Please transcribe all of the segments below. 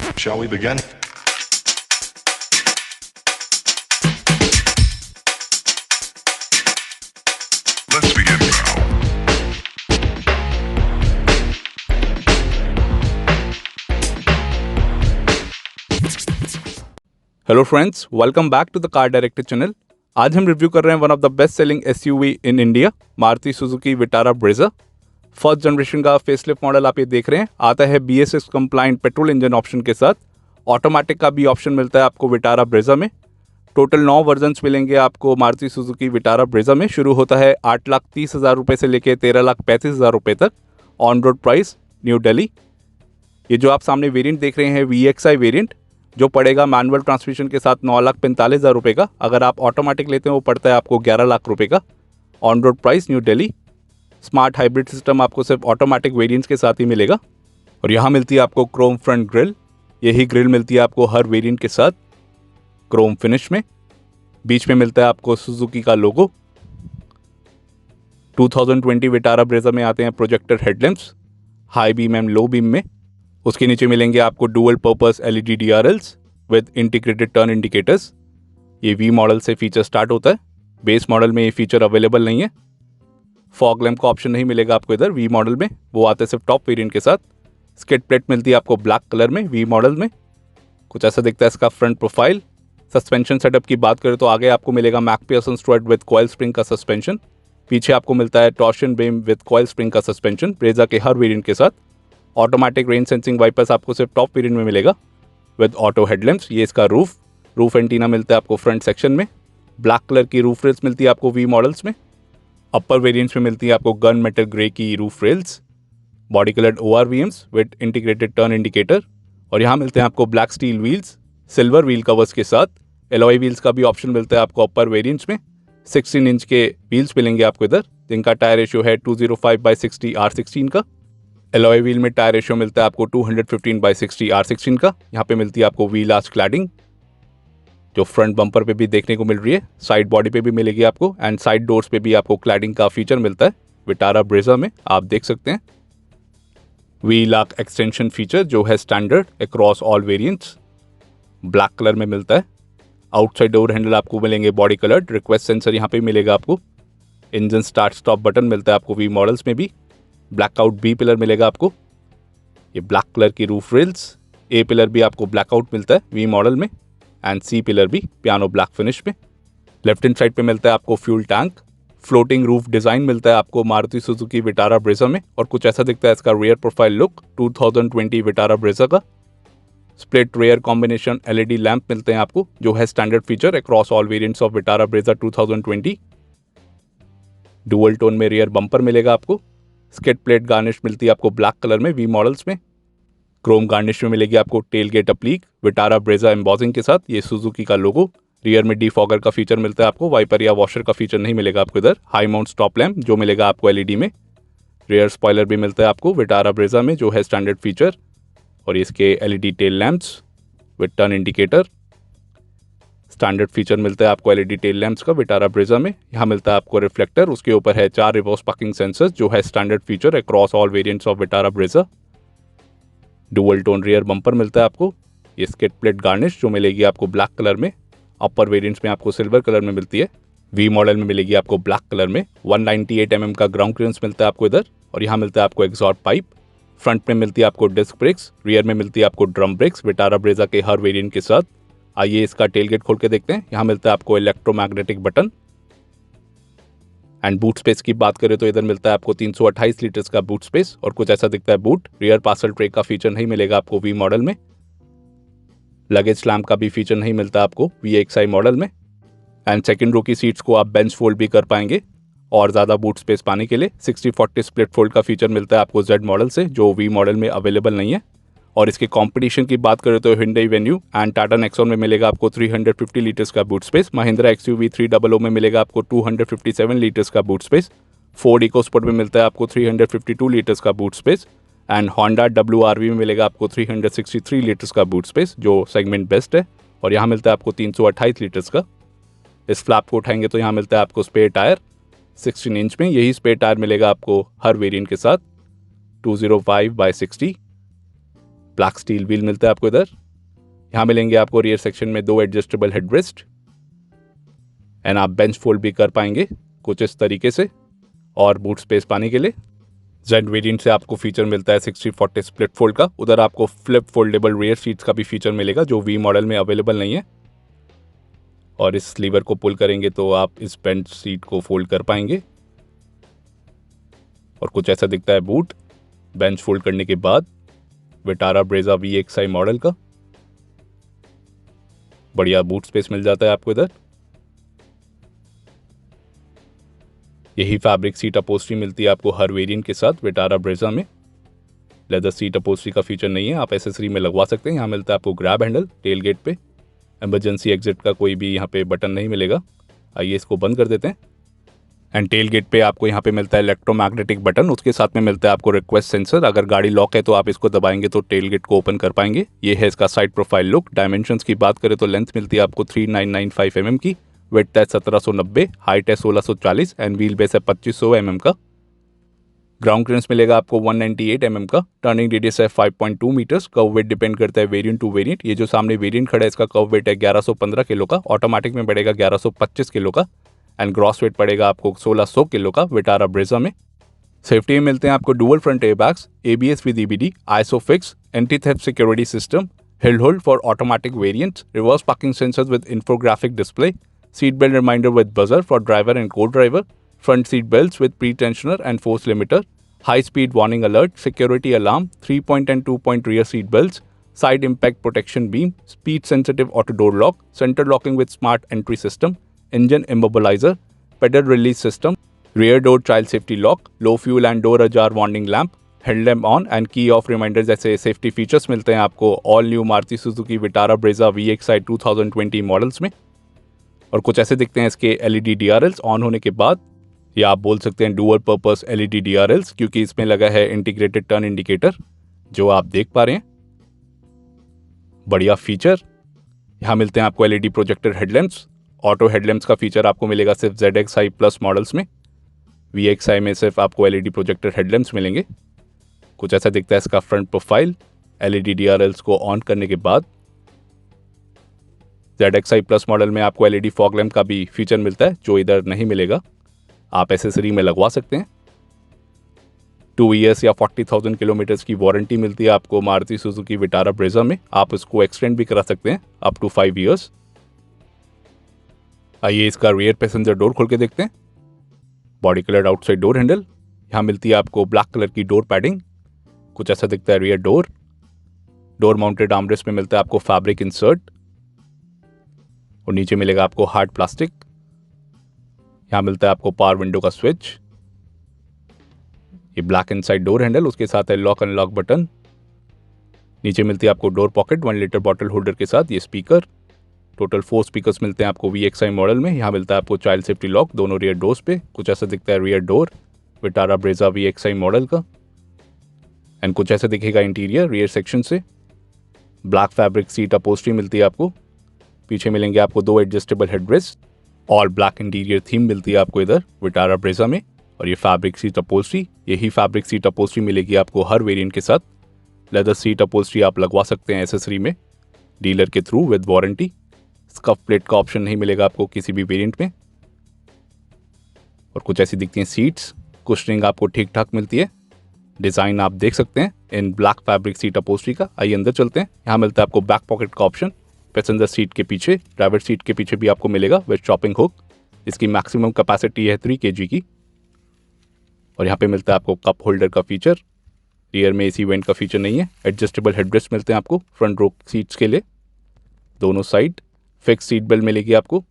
Shall we begin? Let's begin now. Hello friends, welcome back to the car director channel. आज हम review कर रहे हैं one of the best selling SUV in India, Maruti Suzuki Vitara Brezza. First generation का facelift model आप ये देख रहे हैं, आता है BS6 complaint petrol engine option के साथ। ऑटोमेटिक का भी ऑप्शन मिलता है आपको विटारा ब्रेजा में। टोटल 9 वर्जन्स मिलेंगे आपको मारुति सुजुकी विटारा ब्रेजा में। शुरू होता है 8,30,000 रुपये से लेकर 13,35,000 रुपये तक। On road price new Delhi. ये जो आप सामने वेरिएंट देख रहे हैं VXI वेरिएंट, जो पड़ेगा मैनुअल ट्रांसमिशन के साथ 9,45,000 रुपये का। अगर आप ऑटोमेटिक लेते हैं वो पड़ता है आपको 11 लाख रुपये का। On road price new Delhi. Smart hybrid system आपको सिर्फ ऑटोमेटिक वेरिएंट्स के साथ ही मिलेगा। और यहाँ मिलती है आपको क्रोम फ्रंट ग्रिल। यही ग्रिल मिलती है आपको हर वेरिएंट के साथ क्रोम फिनिश में। बीच में मिलता है आपको सुजुकी का लोगो। 2020 विटारा ब्रेजा में आते हैं projector headlamps, high beam and low beam में। उसके नीचे मिलेंगे आपको dual purpose LED DRLs with integrated turn indicators. ये V मॉडल से फीचर स्टार्ट होता है, बेस मॉडल में ये फीचर अवेलेबल नहीं है। फॉग लैम्प का ऑप्शन नहीं मिलेगा आपको इधर V मॉडल में, वो आते सिर्फ टॉप वेरिएंट के साथ। स्किड प्लेट मिलती है आपको ब्लैक कलर में V मॉडल में। कुछ ऐसा दिखता है इसका फ्रंट प्रोफाइल। सस्पेंशन सेटअप की बात करें तो आगे आपको मिलेगा मैकपियर्सन स्ट्रट विद कॉइल स्प्रिंग का सस्पेंशन। पीछे आपको मिलता है torsion beam with coil spring का सस्पेंशन ब्रेजा के हर वेरिएंट के साथ। ऑटोमेटिक रेन सेंसिंग वाइपर्स आपको सिर्फ टॉप वेरिएंट में मिलेगा विद ऑटो हेडलैम्प्स। ये इसका रूफ एंटीना मिलता है आपको फ्रंट सेक्शन में। ब्लैक कलर की रूफ रेल्स मिलती है आपको V मॉडल्स में। अपर वेरिएंट्स में मिलती है आपको गन मेटल ग्रे की roof rails. Body coloured ORVMs with integrated turn indicator. और यहाँ मिलते हैं आपको black steel wheels silver wheel covers के साथ। एलॉय व्हील्स का भी ऑप्शन मिलता है आपको अपर वेरिएंट्स में। 16 इंच के व्हील्स मिलेंगे आपको इधर, जिनका टायर रेशियो है 205/60 R16 का। एलॉय व्हील में टायर रेशियो मिलता है आपको 215/60 R16 का। यहाँ पे मिलती है आपको व्हील आर्च क्लैडिंग, जो फ्रंट बम्पर पे भी देखने को मिल रही है, साइड बॉडी पे भी मिलेगी आपको, एंड साइड डोर्स पे भी आपको क्लैडिंग का फीचर मिलता है विटारा ब्रेजा में। आप देख सकते हैं व्हील आर्क एक्सटेंशन फीचर जो है standard across all variants, black colour में मिलता है। आउटसाइड डोर हैंडल आपको मिलेंगे बॉडी कलर्ड। रिक्वेस्ट सेंसर यहाँ पे मिलेगा आपको। इंजन स्टार्ट स्टॉप बटन मिलता है आपको V मॉडल्स में भी। ब्लैकआउट B पिलर मिलेगा आपको। ये ब्लैक कलर की रूफ रेल्स। A पिलर भी आपको ब्लैकआउट मिलता है V मॉडल में, एंड C पिलर भी पियानो ब्लैक फिनिश में। लेफ्ट हैंड साइड पे मिलता है आपको fuel tank. Floating roof design मिलता है आपको मारुति सुजुकी विटारा ब्रेजा में। और कुछ ऐसा दिखता है इसका rear profile look 2020 Vitara Brezza का। Split rear combination LED lamp मिलते हैं आपको, जो है standard feature across all variants of Vitara Brezza 2020। Dual tone में रियर बम्पर मिलेगा आपको। स्किड प्लेट गार्निश मिलती है आपको ब्लैक कलर में V मॉडल्स में। क्रोम गार्निश में मिलेगी आपको tailgate applique Vitara Brezza embossing के साथ। ये सुजुकी का लोगो। रियर में डीफॉगर का फीचर मिलता है आपको। वाइपर या वॉशर का फीचर नहीं मिलेगा आपको इधर। हाई माउंट स्टॉप लैम्प जो मिलेगा आपको LED में। रियर स्पॉइलर भी मिलता है आपको विटारा ब्रेजा में, जो है स्टैंडर्ड फीचर। और इसके LED tail lamps with turn indicator. Standard feature मिलता है आपको LED टेल लैंप्स का विटारा ब्रेजा में। यहाँ मिलता है आपको रिफ्लेक्टर। उसके ऊपर है 4 रिवर्स पार्किंग सेंसर्स, जो है standard feature across all variants of Vitara Brezza. Dual tone rear bumper मिलता है आपको। ये स्किड प्लेट गार्निश जो मिलेगी आपको ब्लैक कलर में। अपर वेरिएंट्स में आपको सिल्वर कलर में मिलती है। V मॉडल में मिलेगी आपको ब्लैक कलर में। 198 mm का ग्राउंड क्लियरेंस मिलता है आपको इधर। और यहाँ मिलता है आपको एग्जॉस्ट पाइप। फ्रंट में मिलती है आपको डिस्क ब्रेक्स। रियर में मिलती है आपको ड्रम ब्रेक्स विटारा ब्रेजा के हर वेरिएंट के साथ। आइए इसका टेलगेट खोल के देखते हैं। यहाँ मिलता है आपको electromagnetic button. And boot space की बात करें तो इधर मिलता है आपको 328 लीटर्स का बूट स्पेस। और कुछ ऐसा दिखता है बूट। रियर पार्सल ट्रे का फीचर नहीं मिलेगा आपको V मॉडल में। लगेज स्लैम्प का भी फीचर नहीं मिलता आपको VXI मॉडल में। एंड सेकंड रो की सीट्स को आप बेंच फोल्ड भी कर पाएंगे और ज़्यादा बूट स्पेस पाने के लिए। 60/40 स्प्लिट फोल्ड का फीचर मिलता है आपको Z मॉडल से, जो V मॉडल में अवेलेबल नहीं है। और इसके कंपटीशन की बात करें तो Hyundai Venue and Tata Nexon में मिलेगा आपको 350 लीटर्स का बूट स्पेस। महिंद्रा XUV 300 में मिलेगा आपको 257 लीटर्स का बूट स्पेस। फोर्ड इकोस्पोर्ट में मिलता है आपको 352 लीटर्स का boot space. And Honda WRV में मिलेगा आपको 363 लीटर्स का बूट स्पेस, जो सेगमेंट बेस्ट है। और यहाँ मिलता है आपको 328 लीटर्स का। इस फ्लैप को उठाएंगे तो यहाँ मिलता है आपको स्पेयर टायर 16 इंच में। यही स्पेयर टायर मिलेगा आपको हर वेरिएंट के साथ 205/60। ब्लैक स्टील व्हील मिलता है आपको इधर। यहाँ मिलेंगे आपको रियर सेक्शन में 2 एडजस्टेबल हेडरेस्ट एंड आप बेंच फोल्ड भी कर पाएंगे कुछ इस तरीके से और बूट स्पेस पाने के लिए। जेड वेरिएंट से आपको फीचर मिलता है 60/40 स्प्लिट फोल्ड का। उधर आपको फ्लिप फोल्डेबल रियर सीट्स का भी फीचर मिलेगा जो वी मॉडल में अवेलेबल नहीं है। और इस लीवर को पुल करेंगे तो आप इस बेंच सीट को फोल्ड कर पाएंगे और कुछ ऐसा दिखता है बूट बेंच फोल्ड करने के बाद विटारा ब्रेजा VXI मॉडल का। बढ़िया बूट स्पेस मिल जाता है आपको इधर। यही फैब्रिक सीट अपोस्ट्री मिलती है आपको हर वेरिएंट के साथ विटारा ब्रेजा में। लेदर सीट अपोस्ट्री का फीचर नहीं है, आप एसेसरी में लगवा सकते हैं। यहाँ मिलता है आपको ग्रैब हैंडल टेल गेट पे। इमरजेंसी एग्जिट का कोई भी यहाँ पे बटन नहीं मिलेगा। आइए इसको बंद कर देते हैं। एंड टेल गेट पे आपको यहाँ पे मिलता है इलेक्ट्रोमैग्नेटिक बटन, उसके साथ में मिलता है आपको रिक्वेस्ट सेंसर। अगर गाड़ी लॉक है तो आप इसको दबाएंगे तो टेल गेट को ओपन कर पाएंगे। ये है इसका साइड प्रोफाइल लुक। डायमेंशंस की बात करें तो लेंथ मिलती है आपको 3995 mm की, विड्थ है 1790, हाइट है 1640 एंड व्हील बेस है 2500 mm का। ग्राउंड क्लियरेंस मिलेगा आपको 198 mm का। टर्निंग रेडियस है 5.2 मीटर्स। कर्व वेट डिपेंड करता है वेरिएंट टू वेरिएंट। ये जो सामने वेरिएंट खड़ा है इसका कर्व वेट है 1115 किलो का, ऑटोमेटिक में बढ़ेगा 1125 किलो का एंड ग्रॉस वेट पड़ेगा आपको 1600 किलो का विटारा ब्रेजा में। सेफ्टी में मिलते हैं आपको dual front airbags, ABS with EBD, isofix, anti theft security system, hill hold for automatic variants, reverse parking sensors with infographic display, seat belt reminder with buzzer for driver and co driver, front seat belts with pre-tensioner and force limiter, high-speed warning alert, security alarm, 3-point and 2-point rear seat belts, side impact protection beam, speed-sensitive auto door lock, center locking with smart entry system, engine immobilizer, pedal release system, rear door child safety lock, low fuel and door ajar warning lamp, headlamp on and key off reminders जैसे safety features मिलते हैं आपको all new Maruti Suzuki Vitara Brezza VXI 2020 models में। और कुछ ऐसे दिखते हैं इसके LED DRLs ऑन होने के बाद, या आप बोल सकते हैं डुअल पर्पस LED DRLs, क्योंकि इसमें लगा है इंटीग्रेटेड टर्न इंडिकेटर जो आप देख पा रहे हैं। बढ़िया फीचर। यहाँ मिलते हैं आपको LED projector headlamps. Auto headlamps का फीचर आपको मिलेगा सिर्फ ZXI प्लस मॉडल्स में। VXI में सिर्फ आपको LED प्रोजेक्टर हेडलैम्प्स मिलेंगे। कुछ ऐसा दिखता है इसका फ्रंट प्रोफाइल। LED DRLs को ऑन करने के बाद ZXI प्लस मॉडल में आपको LED फॉग लैम्प का भी फीचर मिलता है जो इधर नहीं मिलेगा, आप एसेसरी में लगवा सकते हैं। 2 ईयर्स या 40,000 किलोमीटर्स की वारंटी मिलती है आपको मारुति सुजुकी विटारा ब्रेजा में। आप इसको एक्सटेंड भी करा सकते हैं अप टू 5 ईयर्स। आइए इसका रियर पैसेंजर डोर खोल के देखते हैं। Body coloured outside door handle. यहाँ मिलती है आपको ब्लैक कलर की डोर पैडिंग। कुछ ऐसा दिखता है rear door. Door mounted armrest में मिलता है आपको फैब्रिक इंसर्ट और नीचे मिलेगा आपको हार्ड प्लास्टिक। यहाँ मिलता है आपको पावर विंडो का स्विच। ये ब्लैक इनसाइड डोर हैंडल, उसके साथ है लॉक अनलॉक बटन। नीचे मिलती है आपको door pocket 1 litre bottle holder के साथ। ये स्पीकर, टोटल 4 स्पीकर्स मिलते हैं आपको VXI मॉडल में। यहाँ मिलता है आपको चाइल्ड सेफ्टी लॉक दोनों रियर डोर्स पे। कुछ ऐसा दिखता है rear door Vitara Brezza VXI model का। एंड कुछ ऐसा दिखेगा इंटीरियर रियर सेक्शन से। ब्लैक फैब्रिक सीट अपोस्ट्री मिलती है आपको। पीछे मिलेंगे आपको 2 adjustable headrest. All black interior theme मिलती है आपको इधर विटारा ब्रेजा में। और ये फैब्रिक सीट अपोस्ट्री, यही फैब्रिक सीट अपोस्ट्री मिलेगी आपको हर वेरिएंट के साथ। लेदर सीट अपोस्ट्री आप लगवा सकते हैं एसेसरी में डीलर के through with warranty. Scuff plate का ऑप्शन नहीं मिलेगा आपको किसी भी वेरिएंट में। और कुछ ऐसी दिखती हैं सीट्स। कुशनिंग आपको ठीक ठाक मिलती है। डिज़ाइन आप देख सकते हैं इन ब्लैक फैब्रिक सीट अपोस्ट्री का। आइए अंदर चलते हैं। यहाँ मिलता है आपको बैक पॉकेट का ऑप्शन। पैसेंजर सीट के पीछे, ड्राइवर सीट के पीछे भी आपको मिलेगा विद शॉपिंग हुक। इसकी मैक्सिमम कैपेसिटी है 3 kg की। और यहाँ पे मिलता है आपको कप होल्डर का फीचर। रियर में AC वेंट का फीचर नहीं है। एडजस्टेबल हेडरेस्ट मिलते हैं आपको फ्रंट रो सीट्स के लिए दोनों साइड। फिक्स सीट बेल्ट मिलेगी आपको।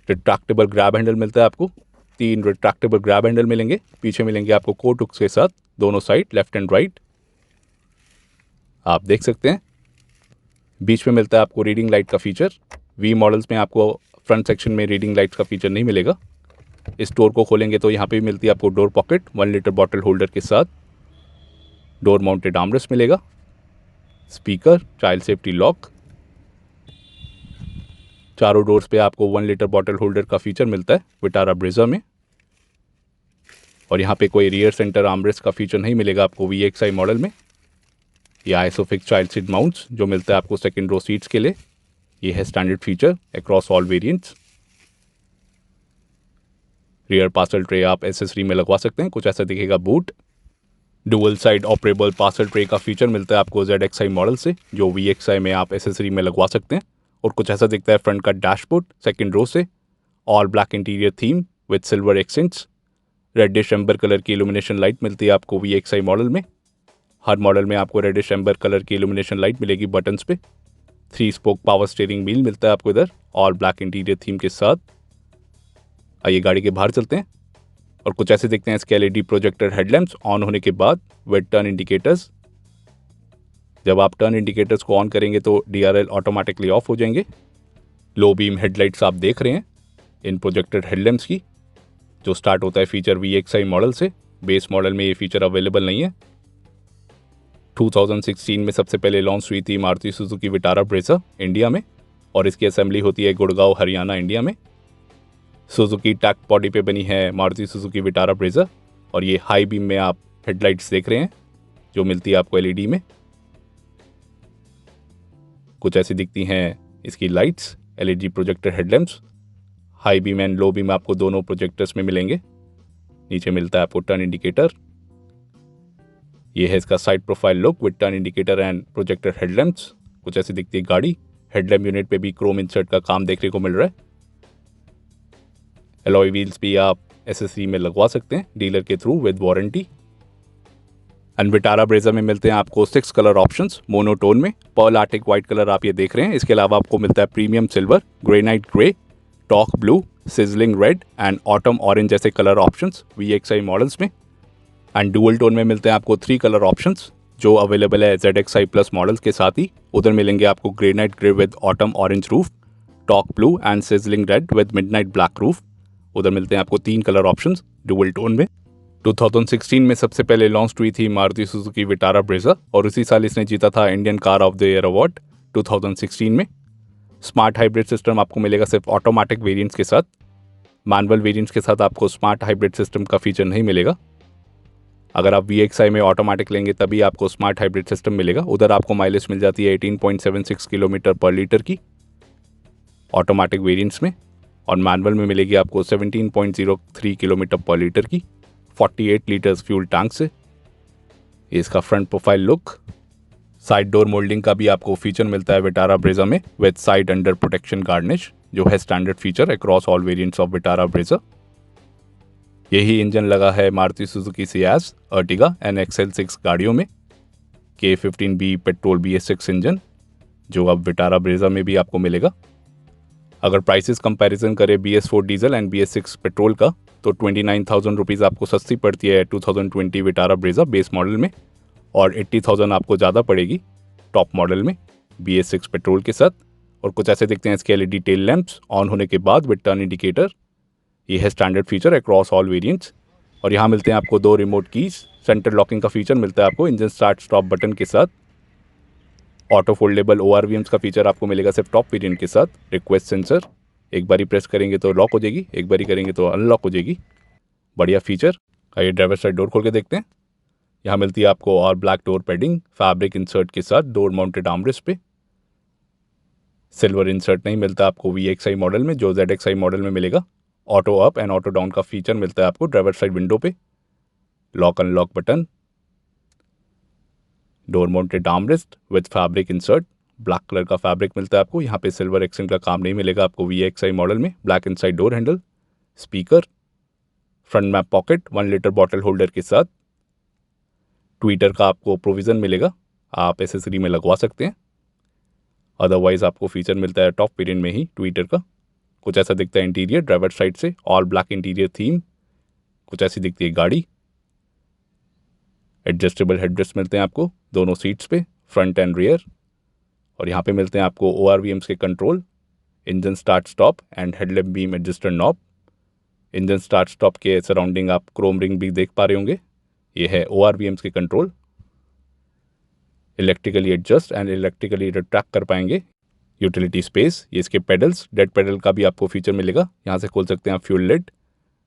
रिट्रैक्टेबल ग्रैब हैंडल मिलता है आपको। 3 रिट्रैक्टेबल ग्रैब हैंडल मिलेंगे। पीछे मिलेंगे आपको कोट हुक्स के साथ दोनों साइड, लेफ्ट एंड राइट। आप देख सकते हैं बीच में मिलता है आपको रीडिंग लाइट का फीचर। V मॉडल्स में आपको फ्रंट सेक्शन में रीडिंग लाइट्स का फीचर नहीं मिलेगा। इस डोर को खोलेंगे तो यहाँ पे भी मिलती है आपको door pocket 1 litre bottle holder के साथ। डोर माउंटेड आर्मरेस्ट मिलेगा। Speaker, child safety lock. चारों डोर्स पे आपको 1 लीटर बॉटल होल्डर का फीचर मिलता है विटारा ब्रेजा में। और यहाँ पे कोई रियर सेंटर आर्मरेस्ट का फीचर नहीं मिलेगा आपको VXI मॉडल में। ये आइसोफिक्स चाइल्ड सीट माउंट्स जो मिलता है आपको सेकंड रो सीट्स के लिए, ये है standard feature across all variants. Rear parcel tray आप एसेसरी में लगवा सकते हैं, कुछ ऐसा दिखेगा boot. Dual side operable parcel tray का फीचर मिलता है आपको ZXi मॉडल से, जो VXi में आप एसेसरी में लगवा सकते हैं। और कुछ ऐसा दिखता है फ्रंट का डैशबोर्ड सेकंड रो से, all black interior theme with silver accents. Reddish amber colour की इल्यूमिनेशन लाइट मिलती है आपको VXi मॉडल में। हर मॉडल में आपको रेडिश एम्बर कलर की इल्यूमिनेशन लाइट मिलेगी बटन्स पे। 3 स्पोक पावर स्टीयरिंग व्हील मिलता है आपको इधर, ऑल ब्लैक इंटीरियर थीम के साथ। आइए गाड़ी के बाहर चलते हैं और कुछ ऐसे देखते हैं इसके LED प्रोजेक्टर हेडलैम्प्स ऑन होने के बाद विद टर्न इंडिकेटर्स। जब आप टर्न इंडिकेटर्स को ऑन करेंगे तो DRL ऑटोमेटिकली ऑफ हो जाएंगे। लो बीम हेडलाइट्स आप देख रहे हैं इन प्रोजेक्टेड हेडलैम्प्स की, जो स्टार्ट होता है फीचर VXi मॉडल से। बेस मॉडल में ये फीचर अवेलेबल नहीं है। 2016 में सबसे पहले लॉन्च हुई थी Maruti Suzuki Vitara Brezza India में, और इसकी असेंबली होती है गुड़गांव हरियाणा इंडिया में। सुजुकी टैक बॉडी पे बनी है मारुति सुजुकी विटारा ब्रेजा, और ये हाई बीम में आप हेडलाइट्स देख रहे हैं जो मिलती है आपको LED में। कुछ ऐसी दिखती हैं इसकी lights, LED projector headlamps. High beam and low beam आपको दोनों प्रोजेक्टर्स में मिलेंगे। नीचे मिलता है आपको टर्न इंडिकेटर। ये है इसका side profile look with turn indicator and projector headlamps. कुछ ऐसी दिखती है गाड़ी। हेडलैम्प यूनिट पे भी क्रोम इंसर्ट का काम देखने को मिल रहा है। एलॉय व्हील्स भी आप एसेसरी में लगवा सकते हैं डीलर के through with warranty. And Vitara Brezza में मिलते हैं आपको 6 कलर ऑप्शंस मोनोटोन में। पर्ल आर्टिक व्हाइट कलर आप ये देख रहे हैं। इसके अलावा आपको मिलता है premium silver, granite grey, talk blue, sizzling red and autumn orange जैसे कलर ऑप्शंस VXi मॉडल्स में। एंड डुअल टोन में मिलते हैं आपको 3 कलर ऑप्शंस जो अवेलेबल है ZXi प्लस मॉडल्स के साथ ही। उधर मिलेंगे आपको granite grey with autumn orange roof, talk blue and sizzling read with midnight black roof. उधर मिलते हैं आपको 3 कलर ऑप्शंस डुअल टोन में। 2016 में सबसे पहले लॉन्च हुई थी मारुति सुजुकी विटारा ब्रेजा, और उसी साल इसने जीता था Indian car of the year award 2016 में। स्मार्ट हाइब्रिड सिस्टम आपको मिलेगा सिर्फ ऑटोमेटिक वेरिएंट्स के साथ। मैनुअल वेरिएंट्स के साथ आपको स्मार्ट हाइब्रिड सिस्टम का फीचर नहीं मिलेगा। अगर आप VXi में ऑटोमेटिक लेंगे तभी आपको स्मार्ट हाइब्रिड सिस्टम मिलेगा। उधर आपको माइलेज मिल जाती है 18.76 किलोमीटर पर लीटर की ऑटोमेटिक वेरिएंट्स में, और मैनुअल में मिलेगी आपको 17.03 किलोमीटर पर लीटर की 48 लीटर्स फ्यूल टैंक से। इसका front profile look. Side door moulding का भी आपको फीचर मिलता है विटारा ब्रेजा में with side under protection garnish, जो है standard feature across all variants of Vitara Brezza. यही इंजन लगा है Maruti Suzuki Ciaz, Ertiga and XL6 गाड़ियों में। K15B पेट्रोल BS6 इंजन जो अब विटारा ब्रेजा में भी आपको मिलेगा। अगर प्राइसेस कंपैरिजन करें BS4 diesel and BS6 petrol का, तो 29,000 रुपीज़ आपको सस्ती पड़ती है 2020 विटारा ब्रेजा बेस मॉडल में, और 80,000 आपको ज़्यादा पड़ेगी टॉप मॉडल में BS6 पेट्रोल के साथ। और कुछ ऐसे दिखते हैं इसके LED टेल लैंप्स ऑन होने के बाद विद टर्न इंडिकेटर। ये है standard feature across all variants, और यहाँ मिलते हैं आपको 2 रिमोट कीज। सेंटर लॉकिंग का फीचर मिलता है आपको इंजन स्टार्ट स्टॉप बटन के साथ। ऑटो फोल्डेबल ORVMs का फीचर आपको मिलेगा सिर्फ टॉप वेरिएंट के साथ। रिक्वेस्ट सेंसर, एक बारी प्रेस करेंगे तो लॉक हो जाएगी, एक बारी करेंगे तो अनलॉक हो जाएगी। बढ़िया फीचर। आइए ड्राइवर साइड डोर खोल के देखते हैं। यहाँ मिलती है आपको और black door padding fabric insert के साथ डोर माउंटेड आर्मरेस्ट पे। सिल्वर इंसर्ट नहीं मिलता आपको VXi मॉडल में, जो ZXi मॉडल में मिलेगा। Auto up and auto down का फीचर मिलता है आपको ड्राइवर साइड विंडो पे। Lock unlock button, door mounted armrest with fabric insert, black colour का फैब्रिक मिलता है आपको। यहाँ पे सिल्वर एक्सेंट का काम नहीं मिलेगा आपको VXi मॉडल में। Black inside door handle, speaker, front map pocket 1 litre bottle holder के साथ। ट्विटर का आपको प्रोविज़न मिलेगा, आप एसेसरी में लगवा सकते हैं। अदरवाइज आपको फीचर मिलता है टॉप वेरिएंट में ही ट्विटर का। कुछ ऐसा दिखता है इंटीरियर ड्राइवर साइड से, ऑल ब्लैक इंटीरियर थीम। कुछ ऐसी दिखती है गाड़ी। एडजस्टेबल हेडरेस्ट मिलते हैं आपको दोनों सीट्स पे, फ्रंट एंड रियर। और यहाँ पे मिलते हैं आपको ORVMs के control, engine start stop and headlamp beam adjuster knob. Engine start stop के सराउंडिंग आप क्रोम रिंग भी देख पा रहे होंगे। ये है ORVMs के control. Electrically adjust and electrically retract कर पाएंगे। यूटिलिटी स्पेस, ये इसके पेडल्स, डेड पेडल का भी आपको फीचर मिलेगा। यहाँ से खोल सकते हैं आप fuel lid.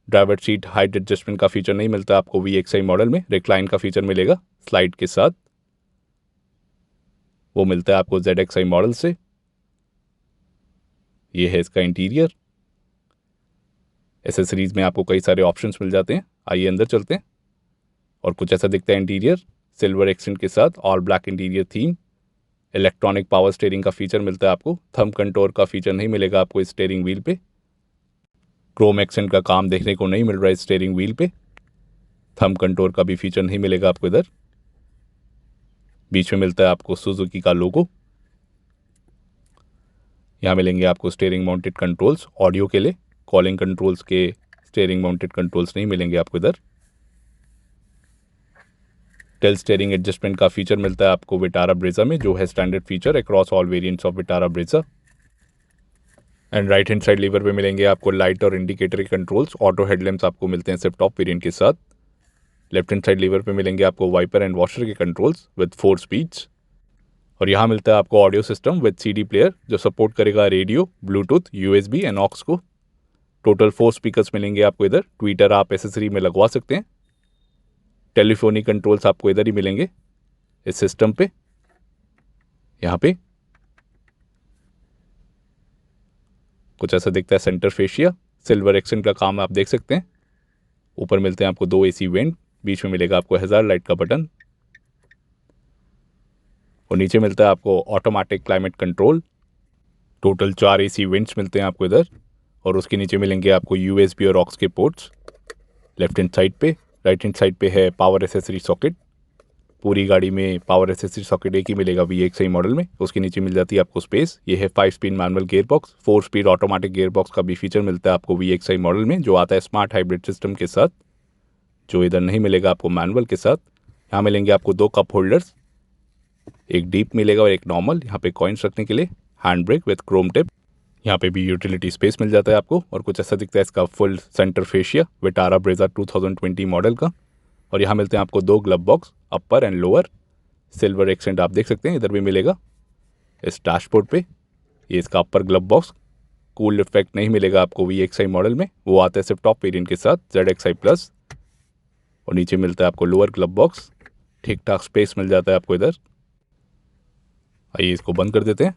Driver seat height adjustment का फीचर नहीं मिलता आपको VXi मॉडल में। रिक्लाइन का फीचर मिलेगा स्लाइड के साथ। वो मिलता है आपको ZXi मॉडल से। ये है इसका इंटीरियर। एसेसरीज में आपको कई सारे ऑप्शंस मिल जाते हैं। आइए अंदर चलते हैं। और कुछ ऐसा दिखता है इंटीरियर, सिल्वर एक्सेंट के साथ all black interior theme. Electronic power steering का फीचर मिलता है आपको। थंब कंट्रोल का फीचर नहीं मिलेगा आपको इस स्टीयरिंग व्हील पे। क्रोम एक्सेंट का काम देखने को नहीं मिल रहा है इस स्टीयरिंग व्हील पे। थंब कंट्रोल का भी फीचर नहीं मिलेगा आपको इधर। बीच में मिलता है आपको सुजुकी का लोगो। यहाँ मिलेंगे आपको स्टीयरिंग माउंटेड कंट्रोल्स ऑडियो के लिए। कॉलिंग कंट्रोल्स के स्टीयरिंग माउंटेड कंट्रोल्स नहीं मिलेंगे आपको इधर। टिल्ट स्टीयरिंग एडजस्टमेंट का फीचर मिलता है आपको विटारा ब्रेजा में, जो है standard feature across all variants of Vitara Brezza. And right hand side lever पे मिलेंगे आपको लाइट और इंडिकेटर के कंट्रोल्स। ऑटो हेडलैम्प्स आपको मिलते हैं सिर्फ टॉप वेरिएंट के साथ। लेफ्ट हैंड साइड लीवर पे मिलेंगे आपको वाइपर एंड वॉशर के कंट्रोल्स विद 4 स्पीड्स। और यहाँ मिलता है आपको audio system with CD player, जो सपोर्ट करेगा radio, Bluetooth, USB and aux को। टोटल 4 स्पीकर्स मिलेंगे आपको इधर। ट्विटर आप एसेसरी में लगवा सकते हैं। टेलीफोनिक कंट्रोल्स आपको इधर ही मिलेंगे इस सिस्टम पे। यहाँ पे कुछ ऐसा दिखता है सेंटर फेशिया। सिल्वर एक्सेंट का काम आप देख सकते हैं। ऊपर मिलते हैं आपको 2 AC वेंट। बीच में मिलेगा आपको हैजार्ड लाइट का बटन। और नीचे मिलता है आपको automatic climate control. Total 4 AC vents मिलते हैं आपको इधर। और उसके नीचे मिलेंगे आपको USB और ऑक्स के पोर्ट्स लेफ्ट हैंड साइड पे। राइट हैंड साइड पे है पावर एसेसरी सॉकेट। पूरी गाड़ी में पावर एसेसरी सॉकेट एक ही मिलेगा VXi मॉडल में। उसके नीचे मिल जाती है आपको स्पेस। ये है 5 speed manual gear box. 4 speed automatic gear box का भी फीचर मिलता है आपको VXi मॉडल में, जो आता है स्मार्ट हाइब्रिड सिस्टम के साथ, जो इधर नहीं मिलेगा आपको मैनुअल के साथ। यहाँ मिलेंगे आपको 2 कप होल्डर्स, एक डीप मिलेगा और एक नॉर्मल। यहाँ पे कॉइन्स रखने के लिए। Hand brake with Chrome tip. यहाँ पे भी यूटिलिटी स्पेस मिल जाता है आपको। और कुछ ऐसा दिखता है इसका full centre fascia Vitara Brezza 2020 model का। और यहाँ मिलते हैं आपको 2 glove box, upper and lower. Silver accent आप देख सकते हैं इधर भी मिलेगा इस डैशबोर्ड पे। ये इसका अपर ग्लव बॉक्स। कूल इफेक्ट नहीं मिलेगा आपको VXi मॉडल में, वो आता है सिर्फ टॉप वेरिएंट के साथ ZXi प्लस। और नीचे मिलता है आपको लोअर ग्लव बॉक्स। ठीक ठाक स्पेस मिल जाता है आपको इधर। आइए इसको बंद कर देते हैं।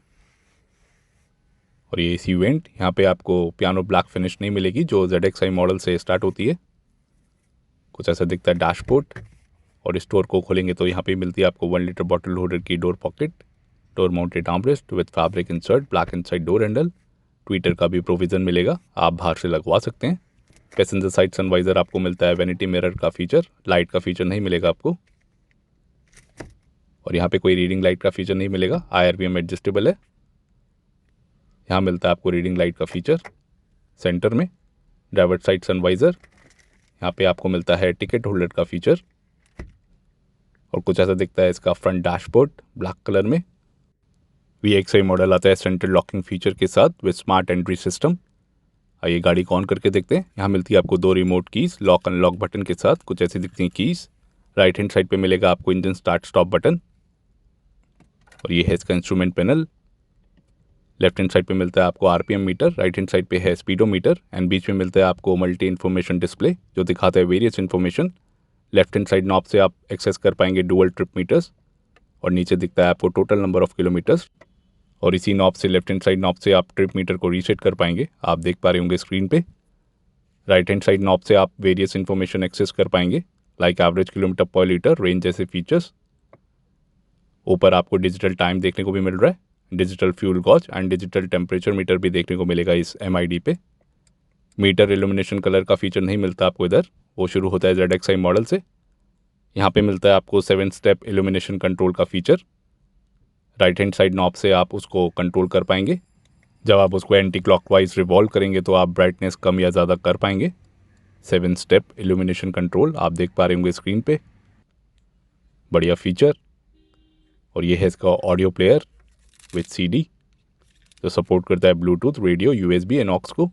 और ये AC वेंट, यहाँ पे आपको पियानो ब्लैक फिनिश नहीं मिलेगी जो ZXi मॉडल से स्टार्ट होती है। कुछ ऐसा दिखता है डैशबोर्ड। और इस डोर को खोलेंगे तो यहाँ पे मिलती है आपको 1 लीटर बॉटल होल्डर की door pocket, door mounted armrest with fabric insert, black inside door handle. Twitter का भी प्रोविज़न मिलेगा, आप बाहर से लगवा सकते हैं। पैसेंजर साइड सनवाइजर आपको मिलता है वैनिटी मिरर का फीचर। लाइट का फीचर नहीं मिलेगा आपको। और यहाँ पे कोई रीडिंग लाइट का फीचर नहीं मिलेगा। IRBM एडजस्टेबल है। यहाँ मिलता है आपको रीडिंग लाइट का फीचर सेंटर में। Driver side sun visor. यहाँ पे आपको मिलता है टिकट होल्डर का फीचर। और कुछ ऐसा दिखता है इसका फ्रंट डैशबोर्ड ब्लैक कलर में। VXi मॉडल आता है सेंट्रल लॉकिंग फीचर के साथ विद स्मार्ट एंट्री सिस्टम। आइए गाड़ी को ऑन करके देखते हैं। यहाँ मिलती है आपको 2 remote keys, lock unlock button के साथ। कुछ ऐसी दिखती हैं कीज़। राइट हैंड साइड पे मिलेगा आपको इंजन स्टार्ट स्टॉप बटन। और ये है इसका instrument panel. Left hand side पे मिलता है आपको RPM meter. Right hand side पे है स्पीडोमीटर। एंड बीच में मिलता है आपको मल्टी इन्फॉर्मेशन डिस्प्ले, जो दिखाता है various information. Left hand side knob से आप एक्सेस कर पाएंगे डुअल ट्रिप मीटर्स। और नीचे दिखता है आपको टोटल नंबर ऑफ किलोमीटर्स। और इसी नॉब से, लेफ्ट हैंड साइड नॉब से आप ट्रिप मीटर को रीसेट कर पाएंगे। आप देख पा रहे होंगे स्क्रीन पे। राइट हैंड साइड नॉब से आप वेरियस इन्फॉर्मेशन एक्सेस कर पाएंगे, लाइक एवरेज किलोमीटर पर लीटर, रेंज जैसे फीचर्स। ऊपर आपको डिजिटल टाइम देखने को भी मिल रहा है, digital fuel gauge and digital temperature meter भी देखने को मिलेगा इस MID पे। मीटर इल्यूमिनेशन कलर का फीचर नहीं मिलता आपको इधर, वो शुरू होता है ZXi मॉडल से। यहाँ पे मिलता है आपको 7 स्टेप इल्यूमिनेशन कंट्रोल का feature. Right hand side knob से आप उसको कंट्रोल कर पाएंगे। जब आप उसको एंटी क्लॉकवाइज रिवॉल्व करेंगे तो आप ब्राइटनेस कम या ज़्यादा कर पाएंगे। 7 स्टेप इल्यूमिनेशन कंट्रोल आप देख पा रहे होंगे स्क्रीन पे। बढ़िया फीचर। और ये है इसका ऑडियो प्लेयर विथ CD, जो सपोर्ट करता है Bluetooth, radio, USB and aux को।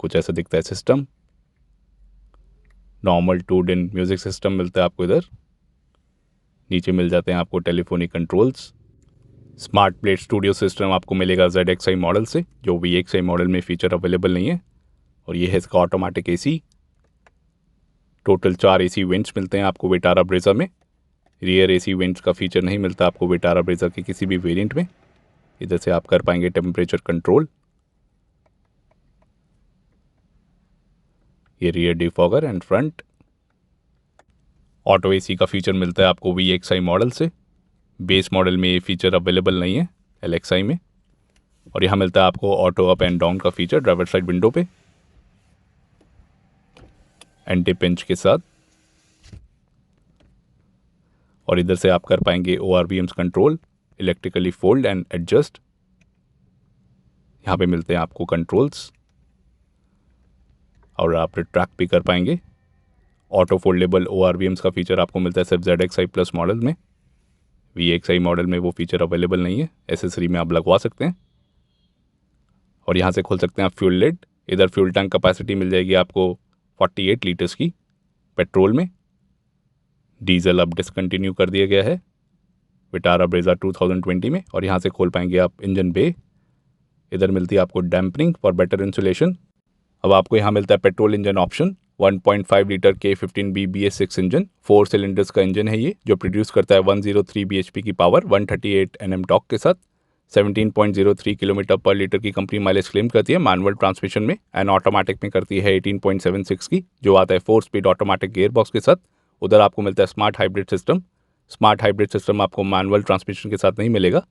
कुछ ऐसा दिखता है system. Normal 2-DIN music system मिलता है आपको इधर। नीचे मिल जाते हैं आपको telephonic controls. Smart plate studio system आपको मिलेगा ZXi मॉडल से, जो VXi मॉडल में फीचर अवेलेबल नहीं है। और ये है इसका automatic AC। Total 4 AC vents मिलते हैं आपको विटारा ब्रेजा में। रियर एसी वेंट्स का फीचर नहीं मिलता आपको विटारा ब्रेजा के किसी भी वेरिएंट में। इधर से आप कर पाएंगे टेम्परेचर कंट्रोल, ये rear defogger and front. Auto AC का फीचर मिलता है आपको VXI मॉडल से। बेस मॉडल में ये फीचर अवेलेबल नहीं है LXI में। और यहाँ मिलता है आपको ऑटो अप एंड डाउन का फीचर ड्राइवर साइड विंडो पे एंटी पिंच के साथ। और इधर से आप कर पाएंगे ORVMs control, electrically fold and adjust. यहाँ पे मिलते हैं आपको कंट्रोल्स और आप रिट्रैक्ट भी कर पाएंगे। ऑटो फोल्डेबल ORVMs का फीचर आपको मिलता है सिर्फ ZXI प्लस मॉडल में। VXI मॉडल में वो फीचर अवेलेबल नहीं है, एसेसरी में आप लगवा सकते हैं। और यहाँ से खोल सकते हैं आप फ्यूल लिड। इधर फ्यूल टैंक कैपेसिटी मिल जाएगी आपको 48 लीटर्स की पेट्रोल में। डीजल अब डिसकंटिन्यू कर दिया गया है विटारा ब्रेजा 2020 में। और यहाँ से खोल पाएंगे आप इंजन बे। इधर मिलती है आपको डैम्पनिंग फॉर बेटर इंसुलेशन। अब आपको यहाँ मिलता है petrol engine option. 1.5 litre K15B BS6 engine, 4 cylinders का इंजन है ये, जो प्रोड्यूस करता है 103 bhp की पावर 138 Nm टॉर्क के साथ। 17.03 किलोमीटर पर लीटर की कंपनी माइलेज क्लेम करती है मैनुअल ट्रांसमिशन में, एंड ऑटोमेटिक में करती है 18.76 की, जो आता है 4 स्पीड ऑटोमेटिक गियर बॉक्स के साथ। उधर आपको मिलता है smart hybrid system. Smart hybrid system आपको मैनुअल ट्रांसमिशन के साथ नहीं मिलेगा,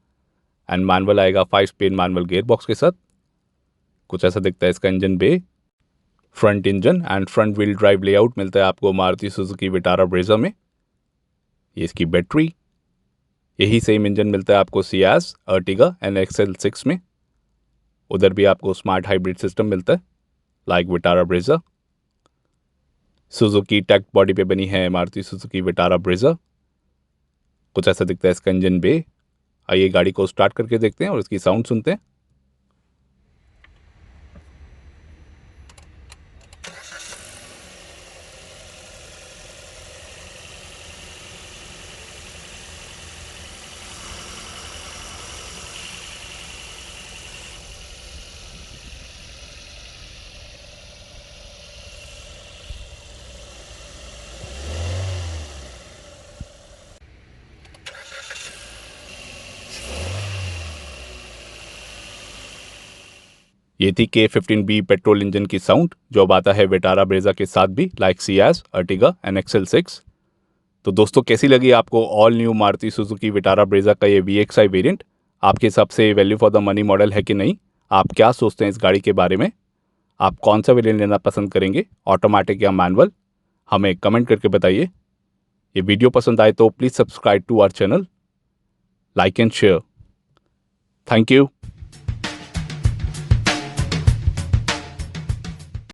एंड मैनुअल आएगा 5 स्पीड मैनुअल गियर बॉक्स के साथ। कुछ ऐसा दिखता है इसका engine bay. Front engine and front wheel drive layout मिलता है आपको मारुति सुजुकी विटारा ब्रेजा में। ये इसकी बैटरी। यही सेम इंजन मिलता है आपको सियाज, अर्टिगा एंड XL6 में। उधर भी आपको स्मार्ट हाइब्रिड सिस्टम मिलता है like Vitara Brezza. Suzuki tech body पे बनी है मारुति सुजुकी विटारा ब्रेजा। कुछ ऐसा दिखता है इसका इंजन बे। आइए गाड़ी को स्टार्ट करके देखते हैं और इसकी साउंड सुनते हैं। ये थी K15B पेट्रोल इंजन की साउंड, जो अब आता है विटारा ब्रेजा के साथ भी, like Ciaz, Ertiga and XL6। तो दोस्तों, कैसी लगी आपको all new Maruti Suzuki Vitara Brezza का ये VXI वेरिएंट? आपके हिसाब से value for the money model है कि नहीं? आप क्या सोचते हैं इस गाड़ी के बारे में? आप कौन सा वेरिएंट लेना पसंद करेंगे, ऑटोमेटिक या मैनुअल? हमें कमेंट करके बताइए। ये वीडियो पसंद आए तो please subscribe to our channel, like and share. Thank you.